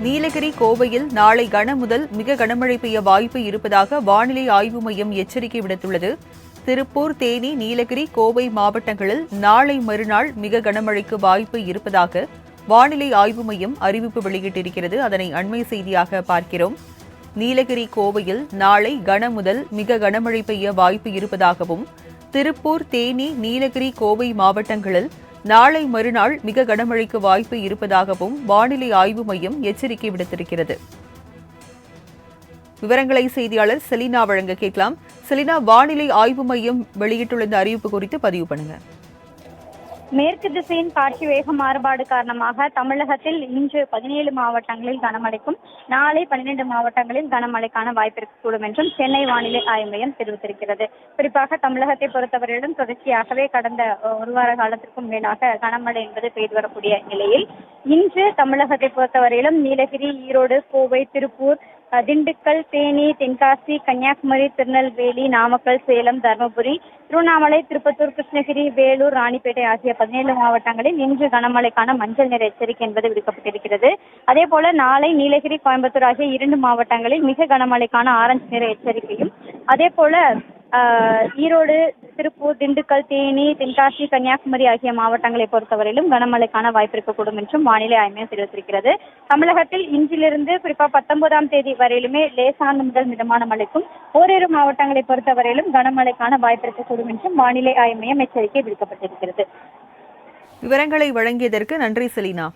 நீலகிரி, கோவையில் நாளை கன முதல் மிக கனமழை பெய்ய வாய்ப்பு இருப்பதாக வானிலை ஆய்வு மையம் எச்சரிக்கை விடுத்துள்ளது. திருப்பூர், தேனி, நீலகிரி, கோவை மாவட்டங்களில் நாளை மறுநாள் மிக கனமழைக்கு வாய்ப்பு இருப்பதாக வானிலை ஆய்வு மையம் அறிவிப்பு வெளியிட்டிருக்கிறது. அதனை அண்மை செய்தியாக பார்க்கிறோம். நீலகிரி, கோவையில் நாளை கன முதல் மிக கனமழை பெய்ய வாய்ப்பு இருப்பதாகவும், திருப்பூர், தேனி, நீலகிரி, கோவை மாவட்டங்களில் நாளை மறுநாள் மிக கனமழைக்கு வாய்ப்பு இருப்பதாகவும் வானிலை ஆய்வு மையம் எச்சரிக்கை விடுத்திருக்கிறது. விவரங்களை செய்தியாளர் செலினா வழங்க கேட்கலாம். செலினா, வானிலை ஆய்வு மையம் வெளியிட்டுள்ள இந்த அறிவிப்பு குறித்து பதிவு பண்ணுங்க. மேற்கு திசையின் காற்று வேக மாறுபாடு காரணமாக தமிழகத்தில் இன்று 17 மாவட்டங்களில் கனமழைக்கும், நாளை 12 மாவட்டங்களில் கனமழைக்கான வாய்ப்பு இருக்கக்கூடும் என்றும் சென்னை வானிலை ஆய்வு மையம் தெரிவித்திருக்கிறது. குறிப்பாக தமிழகத்தை பொறுத்தவரையிலும் தொடர்ச்சியாகவே கடந்த ஒரு வார காலத்திற்கும் மேலாக கனமழை என்பது பெய்து வரக்கூடிய நிலையில் இன்று தமிழகத்தை பொறுத்தவரையிலும் நீலகிரி, ஈரோடு, கோவை, திருப்பூர், திண்டுக்கல், தேனி, தென்காசி, கன்னியாகுமரி, திருநெல்வேலி, நாமக்கல், சேலம், தருமபுரி, திருவண்ணாமலை, திருப்பத்தூர், கிருஷ்ணகிரி, வேலூர், ராணிப்பேட்டை ஆகிய 17 மாவட்டங்களில் இன்று கனமழைக்கான மஞ்சள் நிற எச்சரிக்கை என்பது விடுக்கப்பட்டிருக்கிறது. அதே போல நாளை நீலகிரி, கோயம்புத்தூர் ஆகிய 2 மாவட்டங்களில் மிக கனமழைக்கான ஆரஞ்சு நிற எச்சரிக்கையும், அதே போல ஈரோடு, திருப்பூர், திண்டுக்கல், தேனி, தென்காசி, கன்னியாகுமரி ஆகிய மாவட்டங்களை பொறுத்தவரையிலும் கனமழைக்கான வாய்ப்பு இருக்கக்கூடும் என்றும் வானிலை ஆய்வு மையம் தெரிவித்திருக்கிறது. தமிழகத்தில் இன்றிலிருந்து குறிப்பாக 19ஆம் தேதி வரையிலுமே லேசான முதல் மிதமான மழைக்கும், ஓரிரு மாவட்டங்களை பொறுத்தவரையிலும் கனமழைக்கான வாய்ப்பு இருக்கக்கூடும் என்றும் வானிலை ஆய்வு மையம் எச்சரிக்கை விடுக்கப்பட்டிருக்கிறது. விவரங்களை வழங்கியதற்கு நன்றி செலினா.